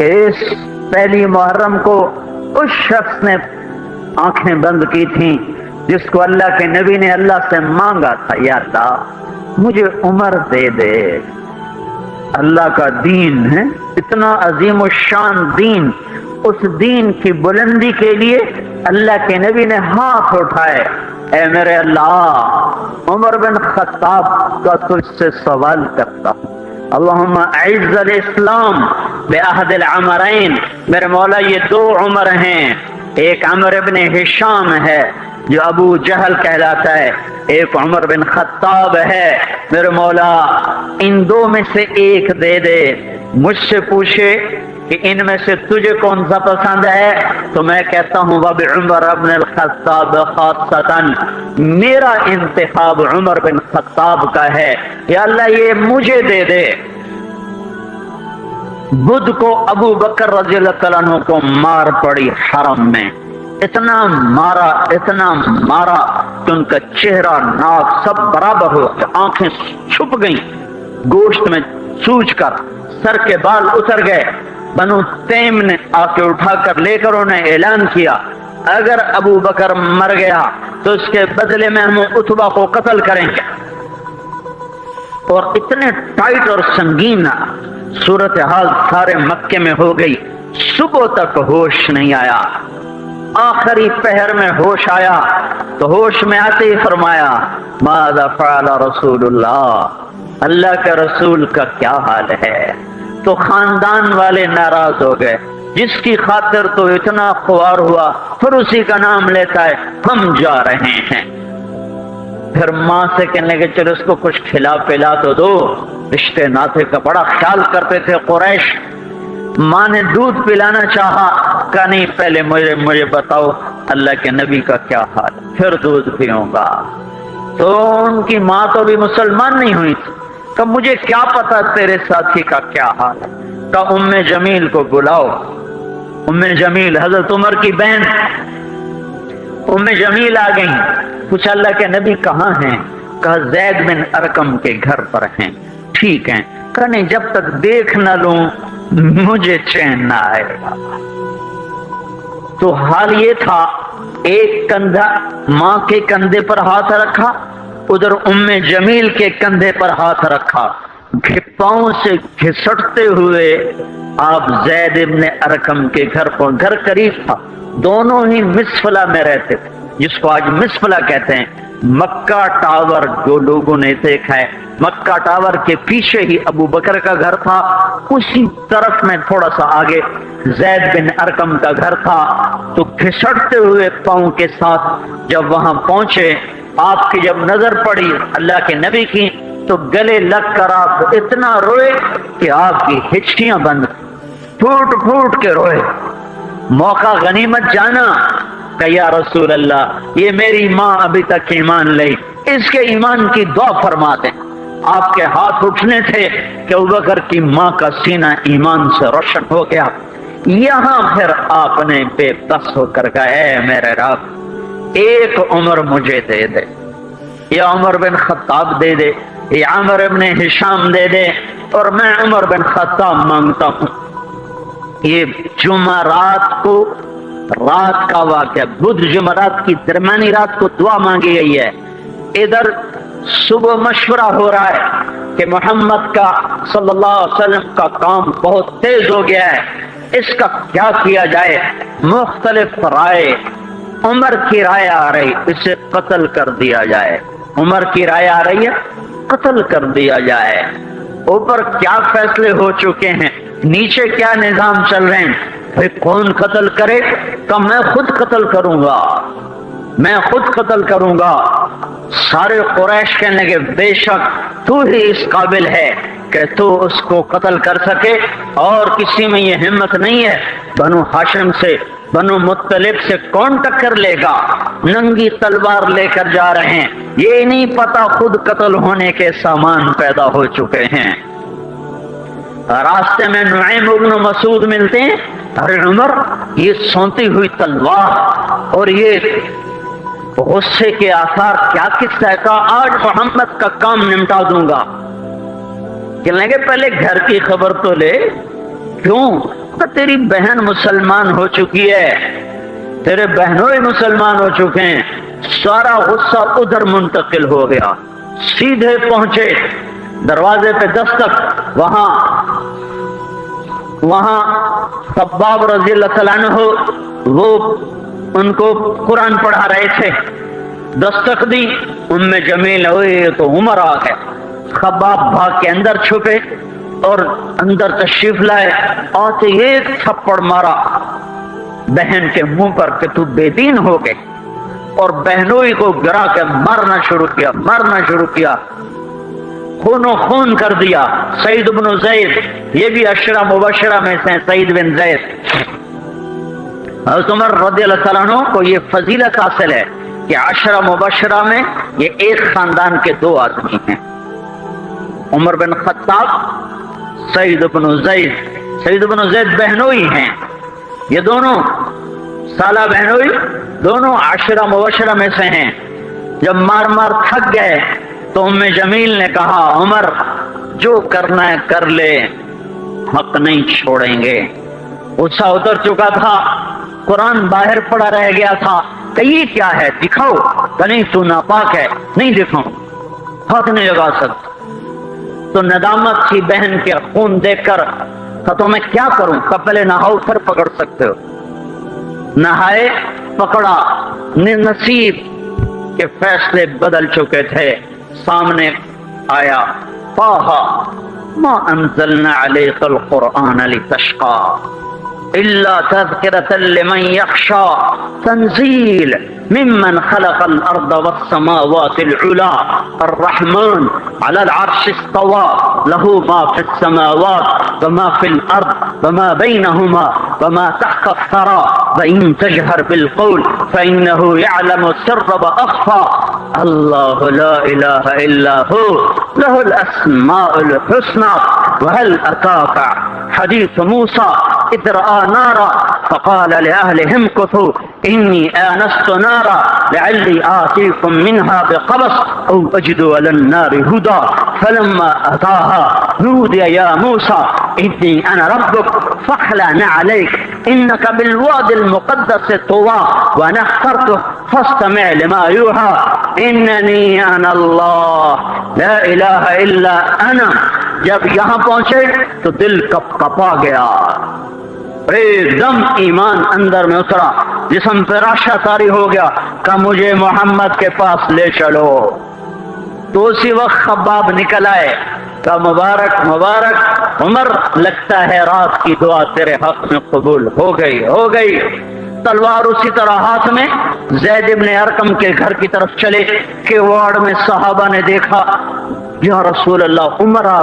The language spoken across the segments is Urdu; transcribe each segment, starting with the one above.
کہ اس پہلی محرم کو اس شخص نے آنکھیں بند کی تھیں جس کو اللہ کے نبی نے اللہ سے مانگا تھا، یا اللہ مجھے عمر دے دے۔ اللہ کا دین ہے اتنا عظیم الشان دین، اس دین کی بلندی کے لیے اللہ کے نبی نے ہاتھ اٹھائے، اے میرے اللہ عمر بن خطاب کا تجھ سے سوال کرتا ہوں، اللہم اعز الاسلام بعہد العمرین، میرے مولا یہ دو عمر ہیں، ایک عمر بن ہشام ہے جو ابو جہل کہلاتا ہے، ایک عمر بن خطاب ہے، میرے مولا ان دو میں سے ایک دے دے۔ مجھ سے پوچھے کہ ان میں سے تجھے کون سا پسند ہے تو میں کہتا ہوں وبعمر بن الخطاب خاصۃ، میرا انتخاب عمر بن خطاب کا ہے، یا اللہ یہ مجھے دے دے۔ بدھ کو ابو بکر رضی اللہ تعالیٰ عنہ کو مار پڑی حرم میں، اتنا مارا کہ ان کا چہرہ ناک سب برابر ہو، آنکھیں چھپ گئیں گوشت میں سوج کر، سر کے بال اتر گئے۔ بنو تیم نے آ کے اٹھا کر لے کر انہیں اعلان کیا اگر ابو بکر مر گیا تو اس کے بدلے میں ہم عتبہ کو قتل کریں گے، اور اتنے ٹائٹ اور سنگین صورتحال سارے مکے میں ہو گئی، صبح تک ہوش نہیں آیا۔ آخری پہر میں ہوش آیا تو ہوش میں آتے ہی فرمایا ماذا فعل رسول اللہ، اللہ کے رسول کا کیا حال ہے؟ تو خاندان والے ناراض ہو گئے، جس کی خاطر تو اتنا خوار ہوا پھر اسی کا نام لیتا ہے، ہم جا رہے ہیں۔ پھر ماں سے کہنے لگے چلو اس کو کچھ کھلا پلا تو دو، رشتے ناطے کا بڑا خیال کرتے تھے قریش۔ ماں نے دودھ پلانا چاہا، کہا نہیں پہلے مجھے بتاؤ اللہ کے نبی کا کیا حال، پھر دودھ پیوں گا۔ تو ان کی ماں تو بھی مسلمان نہیں ہوئی تھی، کہ مجھے کیا پتا تیرے ساتھی کا کیا حال ہے، کہ ام جمیل کو بلاؤ۔ ام جمیل حضرت عمر کی بہن ام جمیل آ گئی، پوچھا اللہ کے نبی کہاں ہیں؟ کہا زید بن ارقم کے گھر پر ہیں۔ ٹھیک ہیں، کہا نہیں جب تک دیکھ نہ لوں مجھے چین نہ آئے گا۔ تو حال یہ تھا، ایک کندھا ماں کے کندھے پر ہاتھ رکھا، ادھر ام جمیل کے کندھے پر ہاتھ رکھا، پاؤں سے گھسٹتے ہوئے آپ زید ابن ارقم کے گھر پر، گھر قریب تھا، دونوں ہی مسفلہ میں رہتے تھے، جس کو آج مسفلہ کہتے ہیں۔ مکہ ٹاور جو لوگوں نے دیکھا ہے، مکہ ٹاور کے پیچھے ہی ابو بکر کا گھر تھا، اسی طرف میں تھوڑا سا آگے زید بن ارقم کا گھر تھا۔ تو گھسٹتے ہوئے پاؤں کے ساتھ جب وہاں پہنچے، آپ کی جب نظر پڑی اللہ کے نبی کی تو گلے لگ کر آپ اتنا روئے کہ آپ کی ہچکیاں بند، پھوٹ پھوٹ کے روئے۔ موقع غنیمت جانا کہ یا رسول اللہ یہ میری ماں ابھی تک ایمان لئی، اس کے ایمان کی دعا فرما دیں۔ آپ کے ہاتھ اٹھنے تھے کہ ابوبکر کی ماں کا سینہ ایمان سے روشن ہو گیا۔ یہاں پھر آپ نے بے بس ہو کر کہا اے میرے رب ایک عمر مجھے دے دے، یا عمر بن خطاب دے دے، یا عمر بن ہشام دے دے، اور میں عمر بن خطاب مانگتا ہوں۔ یہ جمعرات کو رات کا واقعہ، بدھ جمعرات کی درمیانی رات کو دعا مانگی گئی ہے۔ ادھر صبح مشورہ ہو رہا ہے کہ محمد کا صلی اللہ علیہ وسلم کا کام بہت تیز ہو گیا ہے، اس کا کیا کیا جائے؟ مختلف رائے، عمر کی رائے آ رہی اسے قتل کر دیا جائے، عمر کی رائے آ رہی ہے قتل کر دیا جائے۔ اوپر کیا فیصلے ہو چکے ہیں، نیچے کیا نظام چل رہے ہیں، پھر کون قتل کرے؟ کہ میں خود قتل کروں گا، میں خود قتل کروں گا۔ سارے قریش کہنے لگے بے شک تو ہی اس قابل ہے کہ تو اس کو قتل کر سکے، اور کسی میں یہ ہمت نہیں ہے۔ بنو ہاشم سے، بنو مطلب سے کون ٹکر لے گا؟ ننگی تلوار لے کر جا رہے ہیں، یہ نہیں پتا خود قتل ہونے کے سامان پیدا ہو چکے ہیں۔ راستے میں نعیم بن مسعود ملتے ہیں، ارے عمر یہ سونتی ہوئی تلوار اور یہ غصے کے آثار کیا قصہ ہے؟ کہ آج محمد کا کام نمٹا دوں گا۔ کہنے لگے پہلے گھر کی خبر تو لے، کیوں؟ تو تیری بہن مسلمان ہو چکی ہے، تیرے بہنوں ہی مسلمان ہو چکے ہیں۔ سارا غصہ ادھر منتقل ہو گیا، سیدھے پہنچے دروازے پہ دستک، وہاں خباب رضی اللہ تعالیٰ عنہ وہ ان کو قرآن پڑھا رہے تھے، دستک دی، ام جمیل ہوئی تو عمر آ گئے، خباب بھاگ کے اندر چھپے اور اندر تشریف لائے، آتے ایک تھپڑ مارا بہن کے منہ پر کہ تو بے دین ہو گئے، اور بہنوئی کو گرا کے مارنا شروع کیا، خون و خون کر دیا۔ سعید بن زید، یہ بھی عشرہ مبشرہ میں سے سعید بن زید۔ حضرت عمر رضی اللہ تعالیٰ عنہ کو یہ فضیلت حاصل ہے کہ عشرہ مبشرہ میں یہ ایک خاندان کے دو آدمی ہیں، عمر بن خطاب، سعید بن زید۔ سعید بن زید بہنوئی ہیں، یہ دونوں سالہ بہنوئی، دونوں عشرہ مبشرہ میں سے ہیں۔ جب مار تھک گئے تو ام جمیل نے کہا عمر جو کرنا ہے کر لے، حق نہیں چھوڑیں گے۔ غصہ اتر چکا تھا، قرآن باہر پڑا رہ گیا تھا کہ یہ کیا ہے، دکھاؤ کہ نہیں تو ناپاک ہے، نہیں دکھاؤ، ہاتھ نہیں لگا سکتا۔ تو ندامت تھی بہن کے خون دیکھ کر کہ تو میں کیا کروں، پہلے نہاؤ پھر پکڑ سکتے ہو۔ نہائے، پکڑا، نصیب کے فیصلے بدل چکے تھے۔ سامنے آیا طٰہٰ ما انزلنا علیک القرآن لتشقی الا تذکرۃ لمن یخشی تنزیل ممن خلق الارض والسماوات العلی الرحمن علی العرش استوى له ما في السماوات وما في الارض وما بينهما وما تحت الثرى وان تجهر بالقول فانه يعلم السر واخفى اللہ لا الہ الا هو له الاسماء الحسنى وهل اتاك حديث موسى اذ رأى نارا فقال لأهلهم امكثوا إني آنست نارا لعلي آتيكم منها بقبس أو أجد على النار هدى فلما أتاها نودي يا موسى إني أنا ربك فاخلع عليك إنك بالواد المقدس طوى وأنا اخترتك فاستمع لما يوحى إنني أنا الله لا إله إلا أنا۔ جب یہاں پہنچے تو دل کپا گیا، ایک دم ایمان اندر میں اترا، جسم پہ راشا طاری ہو گیا کہ مجھے محمد کے پاس لے چلو۔ تو اسی وقت خباب نکل آئے کہ مبارک عمر، لگتا ہے رات کی دعا تیرے حق میں قبول ہو گئی۔ تلوار اسی طرح ہاتھ میں زید ابن ارقم کے گھر کی طرف چلے کہ وارڈ میں صحابہ نے دیکھا، یا رسول اللہ عمر آ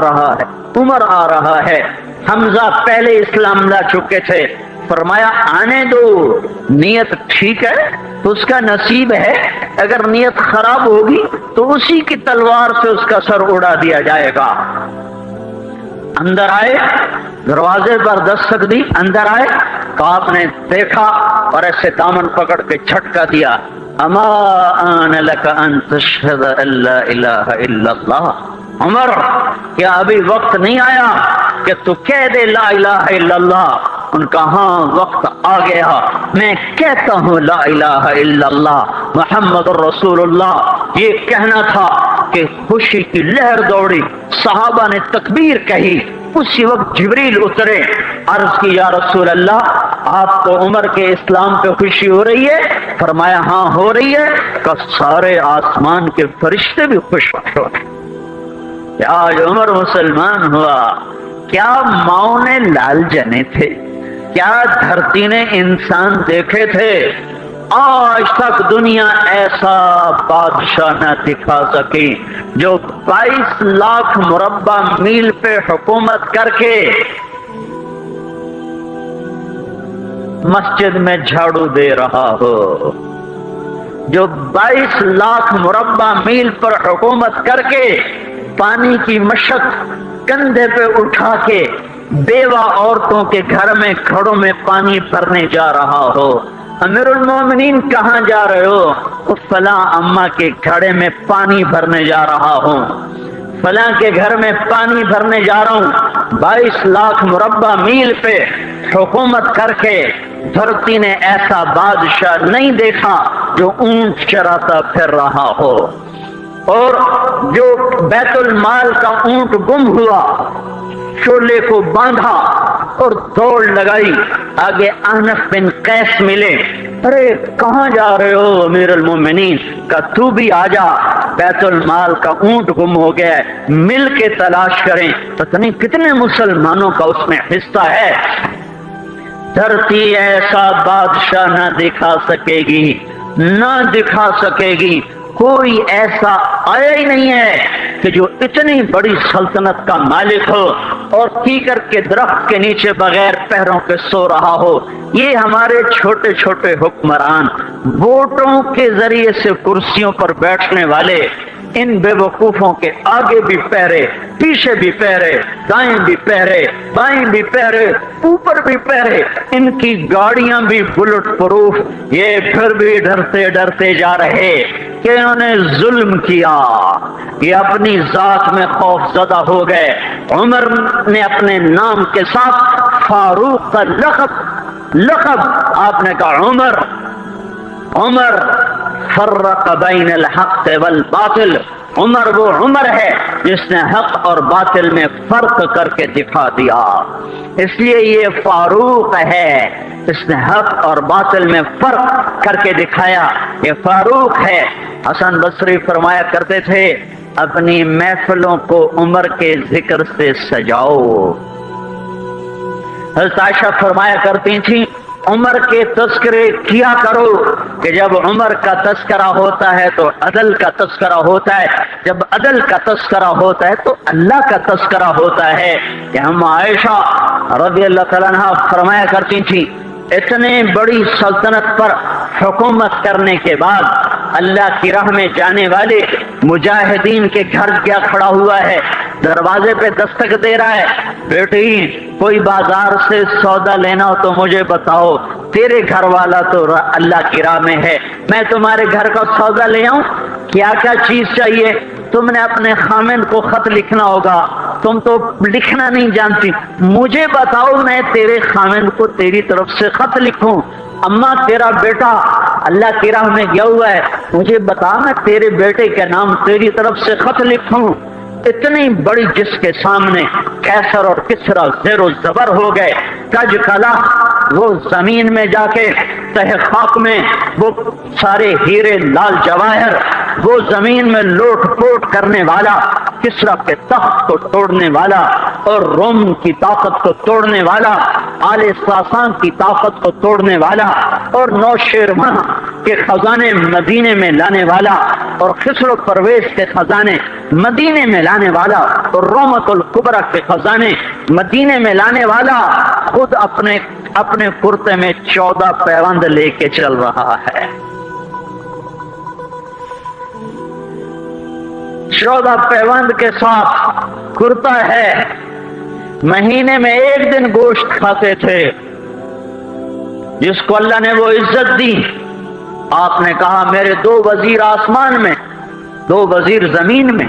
رہا ہے۔ حمزہ پہلے اسلام لا چکے تھے، فرمایا آنے دو، نیت ٹھیک ہے تو اس کا نصیب ہے، اگر نیت خراب ہوگی تو اسی کی تلوار سے اس کا سر اڑا دیا جائے گا۔ اندر آئے، دروازے پر دستک دی، اندر آئے، آپ نے دیکھا اور ایسے دامن پکڑ کے جھٹکا دیا، اما آن لک ان تشہد ان لا الہ الا اللہ۔ عمر، کیا ابھی وقت نہیں آیا کہ تو کہہ دے لا الہ الا اللہ؟ ان کا ہاں وقت آ گیا، میں کہتا ہوں لا الہ الا اللہ محمد الرسول اللہ۔ یہ کہنا تھا کہ خوشی کی لہر دوڑی، صحابہ نے تکبیر کہی، اسی وقت جبریل اترے، عرض کی یا رسول اللہ آپ کو عمر کے اسلام پہ خوشی ہو رہی ہے؟ فرمایا ہاں ہو رہی ہے، کہ سارے آسمان کے فرشتے بھی خوش ہو۔ آج عمر مسلمان ہوا، کیا ماؤں نے لال جنے تھے، کیا دھرتی نے انسان دیکھے تھے؟ آج تک دنیا ایسا بادشاہ نہ دکھا سکی جو 22 لاکھ مربع میل پہ حکومت کر کے مسجد میں جھاڑو دے رہا ہو، جو 22 لاکھ مربع میل پر حکومت کر کے پانی کی مشق کندھے پہ اٹھا کے بیوہ عورتوں کے گھر میں گھڑوں میں پانی بھرنے جا رہا ہو۔ امیر المومنین کہاں جا رہے ہو؟ فلاں اماں کے گھڑے میں پانی بھرنے جا رہا ہوں، فلاں کے گھر میں پانی بھرنے جا رہا ہوں۔ 22 لاکھ مربع میل پہ حکومت کر کے دھرتی نے ایسا بادشاہ نہیں دیکھا جو اونٹ چراتا پھر رہا ہو، اور جو بیت المال کا اونٹ گم ہوا، شولے کو باندھا اور دوڑ لگائی، آگے احنف بن قیس ملے، ارے کہاں جا رہے ہو امیر المومنین؟ کہ تو بھی آ جا، بیت المال کا اونٹ گم ہو گیا ہے، مل کے تلاش کریں۔ پتہ نہیں کتنے مسلمانوں کا اس میں حصہ ہے۔ دھرتی ایسا بادشاہ نہ دکھا سکے گی، نہ دکھا سکے گی، کوئی ایسا آیا ہی نہیں ہے کہ جو اتنی بڑی سلطنت کا مالک ہو اور کیکر کے درخت کے نیچے بغیر پیروں کے سو رہا ہو۔ یہ ہمارے چھوٹے چھوٹے حکمران، ووٹوں کے ذریعے سے کرسیوں پر بیٹھنے والے، ان بے وقوفوں کے آگے بھی پیرے، پیچھے بھی پیرے، دائیں بھی پیرے، بائیں بھی پیرے، اوپر بھی پیرے، ان کی گاڑیاں بھی بلٹ پروف، یہ پھر بھی ڈرتے ڈرتے جا رہے کہ انہوں نے ظلم کیا، یہ اپنی ذات میں خوف زدہ ہو گئے۔ عمر نے اپنے نام کے ساتھ فاروق کا لقب آپ نے کہا عمر فرق بین الحق والباطل، عمر وہ عمر ہے جس نے حق اور باطل میں فرق کر کے دکھا دیا، اس لیے یہ فاروق ہے، اس نے حق اور باطل میں فرق کر کے دکھایا، یہ فاروق ہے۔ حسن بصری فرمایا کرتے تھے اپنی محفلوں کو عمر کے ذکر سے سجاؤ۔ حضرت عائشہ فرمایا کرتی تھیں عمر کے تذکرے کیا کرو کہ جب عمر کا تذکرہ ہوتا ہے تو عدل کا تذکرہ ہوتا ہے، جب عدل کا تذکرہ ہوتا ہے تو اللہ کا تذکرہ ہوتا ہے۔ کہ ہم عائشہ رضی اللہ تعالیٰ عنہا فرمایا کرتی تھی اتنے بڑی سلطنت پر حکومت کرنے کے بعد اللہ کی راہ میں جانے والے مجاہدین کے گھر کیا کھڑا ہوا ہے، دروازے پہ دستک دے رہا ہے، بیٹی کوئی بازار سے سودا لینا ہو تو مجھے بتاؤ، تیرے گھر والا تو اللہ کی راہ میں ہے، میں تمہارے گھر کا سودا لے آؤں، کیا کیا چیز چاہیے؟ تم نے اپنے خامند کو خط لکھنا ہوگا، تم تو لکھنا نہیں جانتی، مجھے بتاؤ میں تیرے خامند کو تیری طرف سے خط لکھوں۔ اماں تیرا بیٹا اللہ کی راہ میں گیا ہوا ہے، مجھے بتا میں تیرے بیٹے کے نام تیری طرف سے خط لکھوں۔ اتنی بڑی جس کے سامنے قیصر اور کسریٰ زیر و زبر ہو گئے، کج کلا وہ زمین میں جا کے تہ خاک میں وہ سارے ہیرے لال جواہر، وہ زمین میں لوٹ پوٹ کرنے والا، کسریٰ کے تخت کو توڑنے والا اور روم کی طاقت کو توڑنے والا، آل ساسان کی طاقت کو توڑنے والا اور نوشیروان کے خزانے مدینے میں لانے والا اور خسرو پرویز کے خزانے مدینے میں لانے والا اور رومت الکبریٰ کے خزانے مدینے میں لانے والا خود اپنے کرتے میں 14 پیوند لے کے چل رہا ہے۔ 14 پیوند کے ساتھ کرتا ہے، مہینے میں ایک دن گوشت کھاتے تھے، جس کو اللہ نے وہ عزت دی۔ آپ نے کہا میرے 2 وزیر آسمان میں، 2 وزیر زمین میں،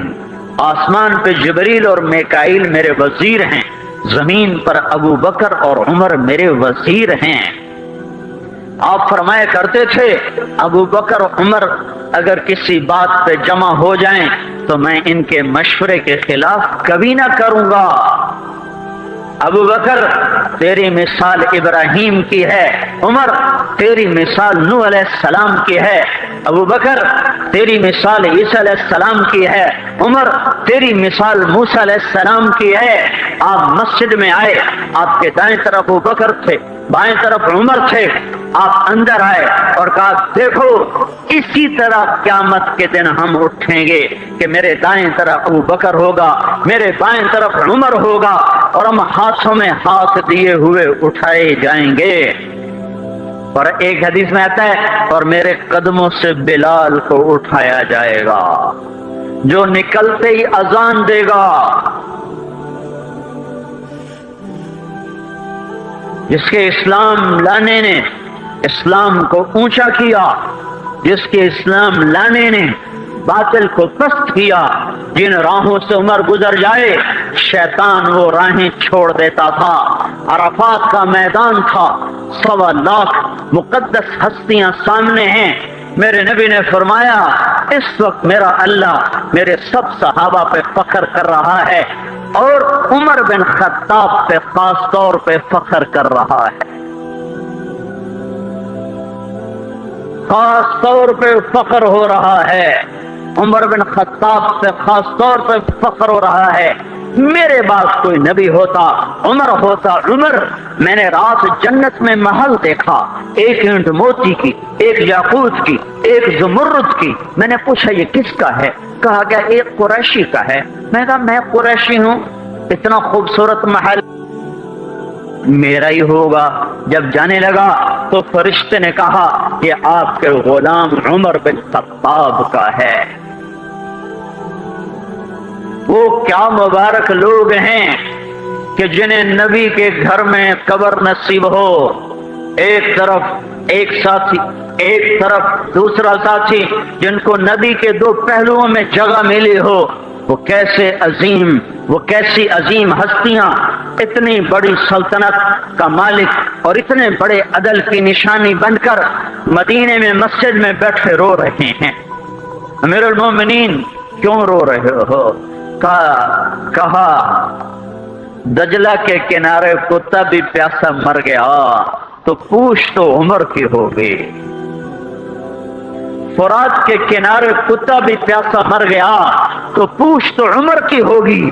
آسمان پہ جبریل اور میکائیل میرے وزیر ہیں، زمین پر ابو بکر اور عمر میرے وزیر ہیں۔ آپ فرمایا کرتے تھے ابو بکر اور عمر اگر کسی بات پہ جمع ہو جائیں تو میں ان کے مشورے کے خلاف کبھی نہ کروں گا۔ ابو بکر تیری مثال ابراہیم کی ہے، عمر تیری مثال نوح علیہ السلام کی ہے، ابو بکر تیری مثال عیسیٰ علیہ السلام کی ہے، عمر تیری مثال موسیٰ علیہ السلام کی ہے۔ آپ مسجد میں آئے، آپ کے دائیں طرف ابو بکر تھے، بائیں طرف عمر تھے، آپ اندر آئے اور کہا دیکھو اسی طرح قیامت کے دن ہم اٹھیں گے کہ میرے دائیں طرف ابو بکر ہوگا، میرے بائیں طرف عمر ہوگا اور ہم ہاتھوں میں ہاتھ دیے ہوئے اٹھائے جائیں گے۔ اور ایک حدیث میں آتا ہے اور میرے قدموں سے بلال کو اٹھایا جائے گا جو نکلتے ہی اذان دے گا۔ جس کے اسلام لانے نے اسلام کو اونچا کیا، جس کے اسلام لانے نے باطل کو پست کیا، جن راہوں سے عمر گزر جائے شیطان وہ راہیں چھوڑ دیتا تھا۔ عرفات کا میدان تھا، 1.25 لاکھ مقدس ہستیاں سامنے ہیں۔ میرے نبی نے فرمایا اس وقت میرا اللہ میرے سب صحابہ پہ فخر کر رہا ہے اور عمر بن خطاب پہ خاص طور پہ فخر کر رہا ہے، خاص طور پہ فخر ہو رہا ہے، عمر بن خطاب سے خاص طور پہ فخر ہو رہا ہے۔ میرے بعد کوئی نبی ہوتا عمر ہوتا عمر۔ میں نے رات جنت میں محل دیکھا، 1 اینٹ موتی کی، 1 یاقوت کی، 1 زمرد کی۔ میں نے پوچھا یہ کس کا ہے؟ کہا گیا ایک قریشی کا ہے۔ میں کہا میں قریشی ہوں، اتنا خوبصورت محل میرا ہی ہوگا۔ جب جانے لگا تو فرشتے نے کہا یہ آپ کے غلام عمر بن خطاب کا ہے۔ وہ کیا مبارک لوگ ہیں کہ جنہیں نبی کے گھر میں قبر نصیب ہو، ایک طرف ایک ساتھی، ایک طرف دوسرا ساتھی، جن کو نبی کے 2 پہلوؤں میں جگہ ملی ہو۔ وہ کیسی عظیم ہستیاں، اتنی بڑی سلطنت کا مالک اور اتنے بڑے عدل کی نشانی بن کر مدینے میں مسجد میں بیٹھے رو رہے ہیں۔ امیر المومنین کیوں رو رہے ہو؟ کہا دجلہ کے کنارے کتا بھی پیاسا مر گیا تو پوچھ تو عمر کی ہوگی، فرات کے کنارے کتا بھی پیاسا مر گیا تو پوچھ تو عمر کی ہوگی۔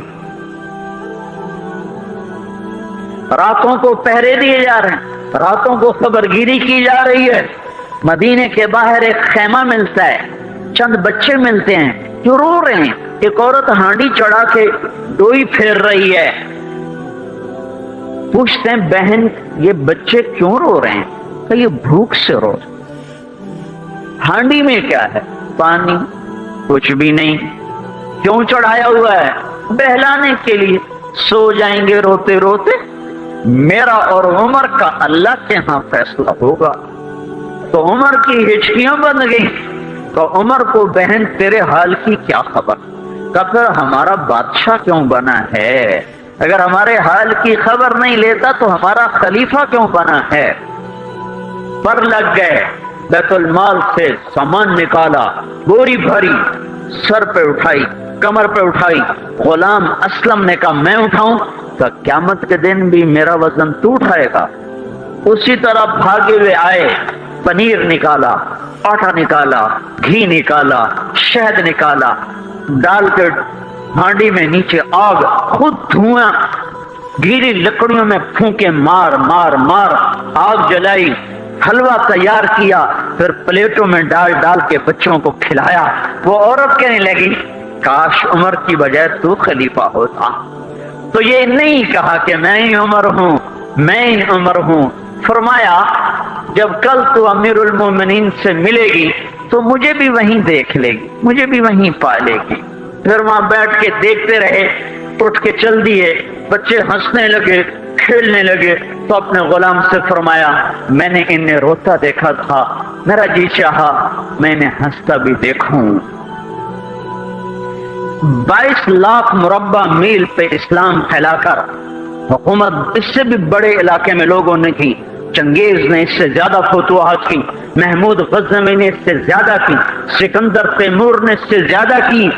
راتوں کو پہرے دیے جا رہے ہیں، راتوں کو خبرگیری کی جا رہی ہے۔ مدینے کے باہر ایک خیمہ ملتا ہے، چند بچے ملتے ہیں جو رو رہے ہیں۔ ایک عورت ہانڈی چڑھا کے ڈوئی پھیر رہی ہے۔ پوچھتے ہیں بہن یہ بچے کیوں رو رہے ہیں؟ کہ یہ بھوک سے رو رہے۔ ہانڈی میں کیا ہے؟ پانی، کچھ بھی نہیں۔ کیوں چڑھایا ہوا ہے؟ بہلانے کے لیے۔ سو جائیں گے روتے روتے، میرا اور عمر کا اللہ کے ہاں فیصلہ ہوگا۔ تو عمر کی ہچکیاں بن گئی۔ تو عمر کو بہن تیرے حال کی کیا خبر؟ کہ پھر ہمارا بادشاہ کیوں بنا ہے؟ اگر ہمارے حال کی خبر نہیں لیتا تو ہمارا خلیفہ کیوں بنا ہے؟ پر لگ گئے، بیت المال سے سامان نکالا، بوری بھری، سر پہ اٹھائی، کمر پہ اٹھائی۔ غلام اسلم نے کہا میں اٹھاؤں؟ کہ قیامت کے دن بھی میرا وزن تو اٹھائے گا۔ اسی طرح بھاگے ہوئے آئے، پنیر نکالا، آٹا نکالا، گھی نکالا، شہد نکالا، ڈال کے ہانڈی میں نیچے آگ، خود دھواں، گیلی لکڑیوں میں پھونکے مار مار مار آگ جلائی، حلوہ تیار کیا، پھر پلیٹوں میں ڈال ڈال کے بچوں کو کھلایا۔ وہ عورت کہنے لگی کاش عمر کی بجائے تو خلیفہ ہوتا۔ تو یہ نہیں کہا کہ میں ہی عمر ہوں، میں ہی عمر ہوں۔ فرمایا جب کل تو امیر المومنین سے ملے گی تو مجھے بھی وہیں دیکھ لے گی، مجھے بھی وہیں پا لے گی۔ پھر وہاں بیٹھ کے دیکھتے رہے، اٹھ کے چل دیے۔ بچے ہنسنے لگے، کھیلنے لگے۔ تو اپنے غلام سے فرمایا میں نے انہیں روتا دیکھا تھا، میرا جی چاہا میں انہیں ہنستا بھی دیکھوں۔ 22 لاکھ مربع میل پہ اسلام پھیلا کر حکومت اس سے بھی بڑے علاقے میں لوگوں نے کی۔ چنگیز نے اس سے زیادہ فتوحات کی، محمود غزنوی نے اس سے زیادہ کی، سکندر تیمور نے اس سے زیادہ کی۔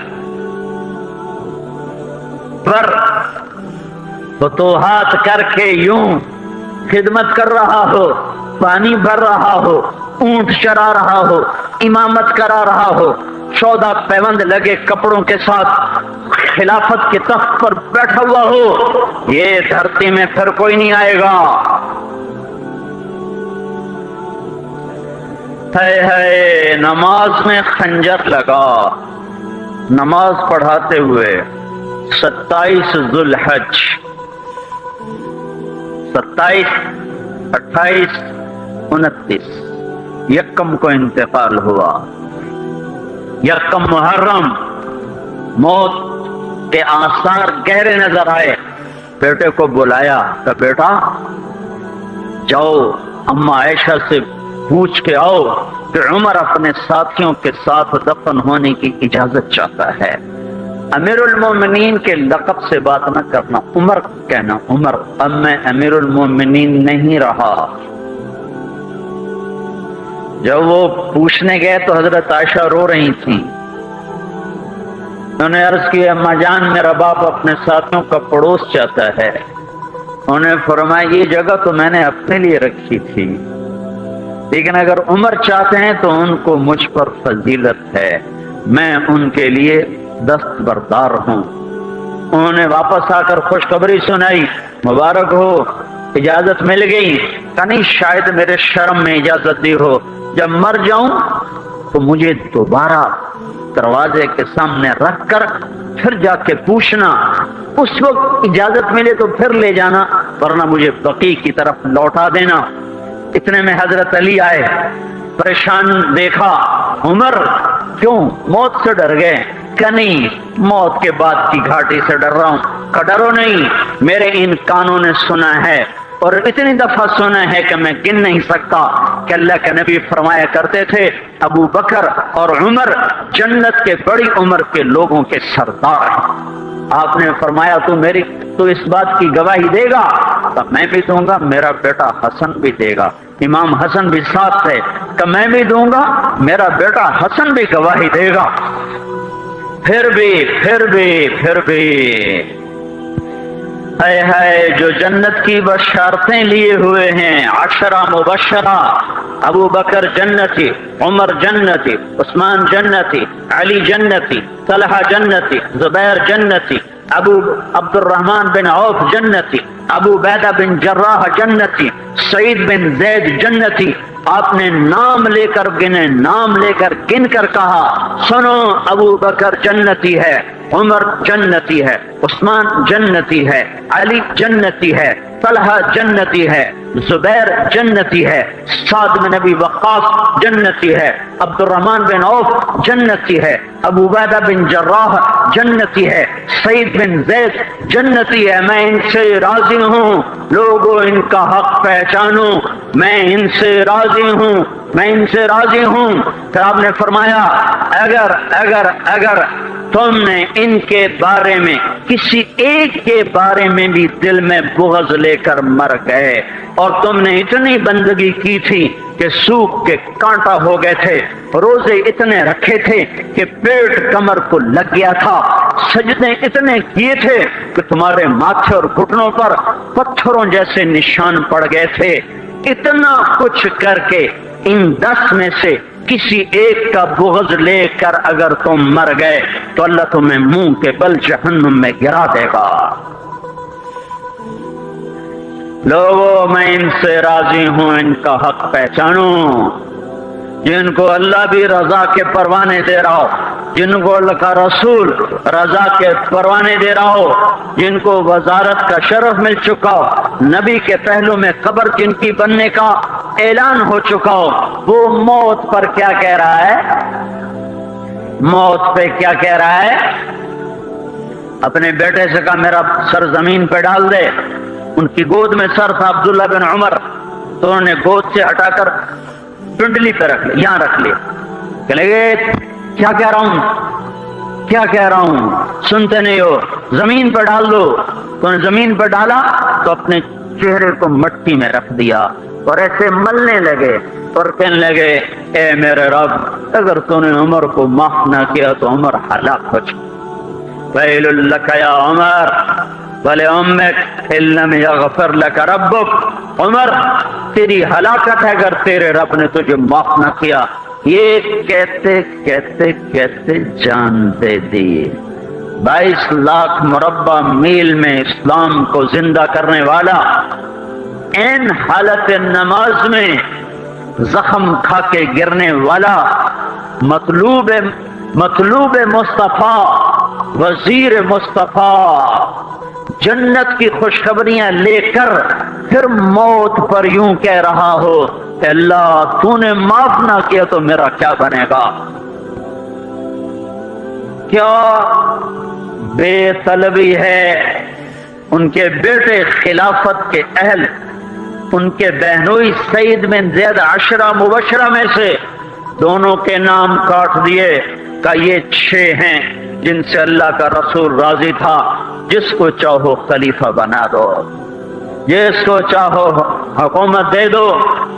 پر فتوحات کر کے یوں خدمت کر رہا ہو، پانی بھر رہا ہو، اونٹ چرا رہا ہو، امامت کرا رہا ہو، 14 پیوند لگے کپڑوں کے ساتھ خلافت کے تخت پر بیٹھا ہوا ہو، یہ دھرتی میں پھر کوئی نہیں آئے گا۔ ہے نماز میں خنجر لگا، نماز پڑھاتے ہوئے 27 ذوالحج، 27، 28، 29 یکم کو انتقال ہوا۔ یکم محرم موت کے آثار گہرے نظر آئے۔ بیٹے کو بلایا کہ بیٹا جاؤ اما عائشہ سے پوچھ کے آؤ کہ عمر اپنے ساتھیوں کے ساتھ دفن ہونے کی اجازت چاہتا ہے۔ امیر المومنین کے لقب سے بات نہ کرنا، عمر کہنا، عمر، اب میں امیر المومنین نہیں رہا۔ جب وہ پوچھنے گئے تو حضرت عائشہ رو رہی تھیں، انہوں نے عرض کی اماں جان میرا باپ اپنے ساتھیوں کا پڑوس چاہتا ہے۔ انہوں نے فرمایا یہ جگہ تو میں نے اپنے لیے رکھی تھی، لیکن اگر عمر چاہتے ہیں تو ان کو مجھ پر فضیلت ہے، میں ان کے لیے دستبردار ہوں۔ انہوں نے واپس آ کر خوشخبری سنائی، مبارک ہو، اجازت مل گئی۔ کہ نہیں شاید میرے شرم میں اجازت دی ہو، جب مر جاؤں تو مجھے دوبارہ دروازے کے سامنے رکھ کر پھر جا کے پوچھنا، اس وقت اجازت ملے تو پھر لے جانا، ورنہ مجھے بقیع کی طرف لوٹا دینا۔ اتنے میں حضرت علی آئے، پریشان دیکھا، عمر کیوں موت سے ڈر گئے؟ کہ نہیں موت کے بعد کی گھاٹی سے ڈر رہا ہوں۔ کہ ڈرو نہیں، میرے ان کانوں نے سنا ہے اور اتنی دفعہ سنا ہے کہ میں گن نہیں سکتا کہ اللہ کے نبی فرمایا کرتے تھے ابو بکر اور عمر جنت کے بڑی عمر کے لوگوں کے سردار ہیں۔ آپ نے فرمایا تو اس بات کی گواہی دے گا؟ تو میں بھی دوں گا، میرا بیٹا حسن بھی دے گا۔ امام حسن بھی ساتھ تھے کہ میں بھی دوں گا، میرا بیٹا حسن بھی گواہی دے گا۔ پھر بھی اے ہے جو جنت کی بشارتیں لیے ہوئے ہیں، 10 مبشرہ، ابو بکر جنتی، عمر جنتی، عثمان جنتی، علی جنتی، طلحہ جنتی، زبیر جنتی، ابو عبد الرحمن بن عوف جنتی، ابو عبیدہ بن جراح جنتی، سعید بن زید جنتی۔ آپ نے نام لے کر گنے، نام لے کر گن کر کہا سنو ابو بکر جنتی ہے، عمر جنتی ہے، عثمان جنتی ہے، علی جنتی ہے، طلحہ جنتی ہے، زبیر جنتی ہے، سعد بن ابی وقاص جنتی ہے، عبد الرحمن بن عوف جنتی ہے، ابو عبیدہ بن جراح جنتی ہے، سعید بن زید جنتی ہے۔ میں ان سے راضی ہوں، لوگوں ان کا حق پہچانو، میں ان سے راضی ہوں، میں ان سے راضی ہوں۔ پھر آپ نے فرمایا اگر تم نے ان کے بارے میں کسی ایک کے بارے میں بھی دل میں بغض لے کر مر گئے اور تم نے اتنی بندگی کی تھی کہ سوکھ کے کانٹا ہو گئے تھے، روزے اتنے رکھے تھے کہ پیٹ کمر کو لگ گیا تھا، سجدے اتنے کیے تھے کہ تمہارے ماتھے اور گھٹنوں پر پتھروں جیسے نشان پڑ گئے تھے، اتنا کچھ کر کے ان 10 میں سے کسی ایک کا بغض لے کر اگر تم مر گئے تو اللہ تمہیں منہ کے بل جہنم میں گرا دے گا۔ لوگوں میں ان سے راضی ہوں، ان کا حق پہچانو، جن کو اللہ بھی رضا کے پروانے دے رہا ہو، جن کو اللہ کا رسول رضا کے پروانے دے رہا ہو، جن کو وزارت کا شرف مل چکا ہو، نبی کے پہلو میں قبر جن کی بننے کا اعلان ہو چکا ہو، وہ موت پر کیا کہہ رہا ہے؟ موت پہ کیا کہہ رہا ہے؟ اپنے بیٹے سے کہا میرا سر زمین پہ ڈال دے۔ ان کی گود میں سر تھا عبداللہ بن عمر، تو انہوں نے گود سے ہٹا کر ٹنڈلی پہ رکھ لیا، یہاں رکھ لیا۔ کہ لگے کیا کہہ رہا ہوں سنتے نہیں ہو، زمین پہ ڈال دو۔ تو انہوں نے زمین پہ ڈالا تو اپنے چہرے کو مٹی میں رکھ دیا اور ایسے ملنے لگے اور کہنے لگے اے میرے رب، اگر تو نے عمر کو معاف نہ کیا تو عمر ہلاک ہو جائے۔ ویل لک یا عمر ولأمک ان لم یغفر لک ربک، عمر تیری ہلاکت ہے اگر تیرے رب نے تجھے معاف نہ کیا۔ یہ کہتے کہتے کہتے جان دے دی۔ 22 لاکھ مربع میل میں اسلام کو زندہ کرنے والا، این حالت نماز میں زخم کھا کے گرنے والا، مطلوب مصطفیٰ، وزیر مصطفیٰ، جنت کی خوشخبریاں لے کر پھر موت پر یوں کہہ رہا ہو کہ اللہ تو نے معاف نہ کیا تو میرا کیا بنے گا؟ کیا بے طلبی ہے۔ ان کے بیٹے خلافت کے اہل، ان کے بہنوئی سعید بن زید 10 مبشرہ میں سے دونوں کے نام کاٹ دیے کہ یہ 6 ہیں، جن سے اللہ کا رسول راضی تھا، جس کو چاہو خلیفہ بنا دو، جس کو چاہو حکومت دے دو،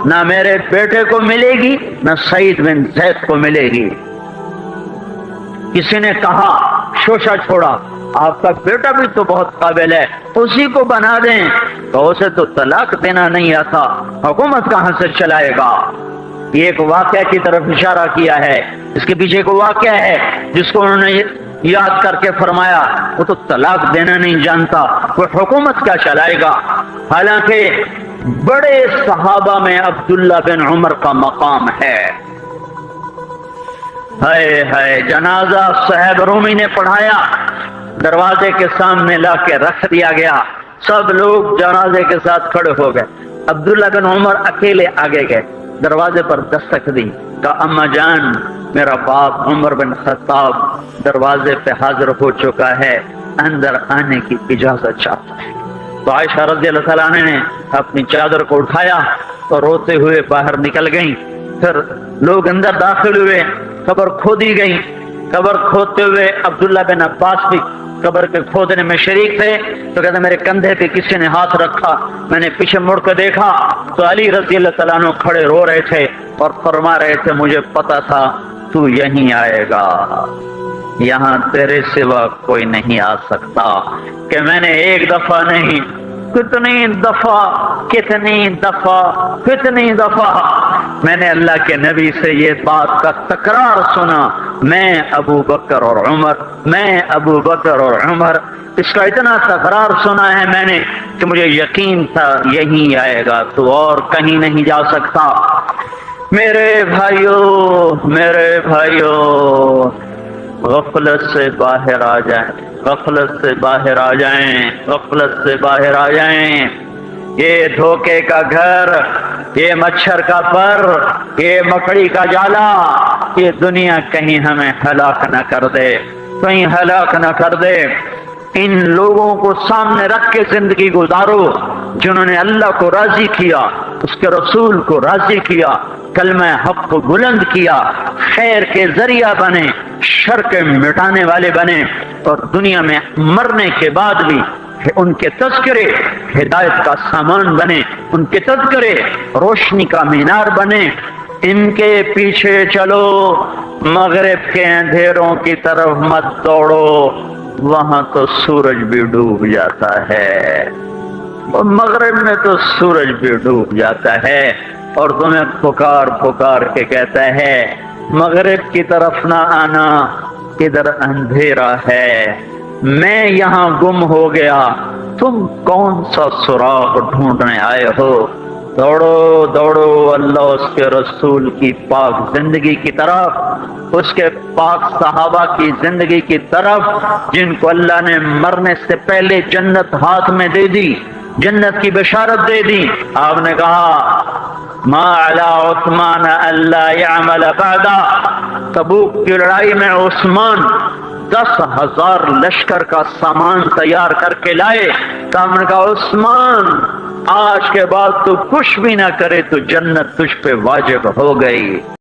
نہ میرے بیٹے کو ملے گی نہ سعید بن زید کو ملے گی۔ کسی نے کہا شوشہ چھوڑا، آپ کا بیٹا بھی تو بہت قابل ہے، اسی کو بنا دیں، تو اسے تو طلاق دینا نہیں آتا، حکومت کہاں سے چلائے گا؟ یہ ایک واقعہ کی طرف اشارہ کیا ہے، اس کے پیچھے ایک واقعہ ہے جس کو انہوں نے یاد کر کے فرمایا وہ تو طلاق دینا نہیں جانتا، وہ حکومت کیا چلائے گا؟ حالانکہ بڑے صحابہ میں عبداللہ بن عمر کا مقام ہے۔ ہائے ہائے، جنازہ صہیب رومی نے پڑھایا، دروازے کے سامنے لا کے رکھ دیا گیا، سب لوگ جنازے کے ساتھ کھڑے ہو گئے، عبداللہ بن عمر اکیلے آگے گئے، دروازے پر دستک دی، کہا اما جان میرا باپ عمر بن خطاب دروازے پہ حاضر ہو چکا ہے، اندر آنے کی اجازت چاہتا ہے۔ تو عائشہ رضی اللہ تعالیٰ عنہ نے اپنی چادر کو اٹھایا اور روتے ہوئے باہر نکل گئیں۔ پھر لوگ اندر داخل ہوئے، قبر کھودی گئی، قبر کھودتے ہوئے عبداللہ بن عباس بھی قبر کے کھودنے میں شریک تھے، تو کہتے میرے کندھے پہ کسی نے ہاتھ رکھا، میں نے پیچھے مڑ کے دیکھا تو علی رضی اللہ تعالیٰ عنہ کھڑے رو رہے تھے اور فرما رہے تھے مجھے پتا تھا تو یہیں آئے گا، یہاں تیرے سوا کوئی نہیں آ سکتا، کہ میں نے ایک دفعہ نہیں کتنی دفعہ میں نے اللہ کے نبی سے یہ بات کا تکرار سنا، میں ابو بکر اور عمر، اس کا اتنا تکرار سنا ہے میں نے کہ مجھے یقین تھا یہیں آئے گا، تو اور کہیں نہیں جا سکتا۔ میرے بھائیوں غفلت سے باہر آ جائیں، غفلت سے باہر آ جائیں۔ یہ دھوکے کا گھر، یہ مچھر کا پر، یہ مکڑی کا جالا، یہ دنیا کہیں ہمیں ہلاک نہ کر دے۔ ان لوگوں کو سامنے رکھ کے زندگی گزارو جنہوں نے اللہ کو راضی کیا، اس کے رسول کو راضی کیا، کلمہ حق کو بلند کیا، خیر کے ذریعہ بنے، شر کے مٹانے والے بنے، اور دنیا میں مرنے کے بعد بھی ان کے تذکرے ہدایت کا سامان بنے، ان کے تذکرے روشنی کا مینار بنے۔ ان کے پیچھے چلو، مغرب کے اندھیروں کی طرف مت دوڑو، وہاں تو سورج بھی ڈوب جاتا ہے، مغرب میں تو سورج بھی ڈوب جاتا ہے، اور تمہیں پکار کے کہتا ہے مغرب کی طرف نہ آنا، ادھر اندھیرا ہے، میں یہاں گم ہو گیا، تم کون سا سراغ ڈھونڈنے آئے ہو؟ دوڑو اللہ اس کے رسول کی پاک زندگی کی طرف، اس کے پاک صحابہ کی زندگی کی طرف، جن کو اللہ نے مرنے سے پہلے جنت ہاتھ میں دے دی، جنت کی بشارت دے دی۔ آپ نے کہا ما علی عثمان اللہ یعمل بعدا، تبوک کی لڑائی میں عثمان 10,000 لشکر کا سامان تیار کر کے لائے، تو ہم نے کہا عثمان آج کے بعد تو کچھ بھی نہ کرے تو جنت تجھ پہ واجب ہو گئی۔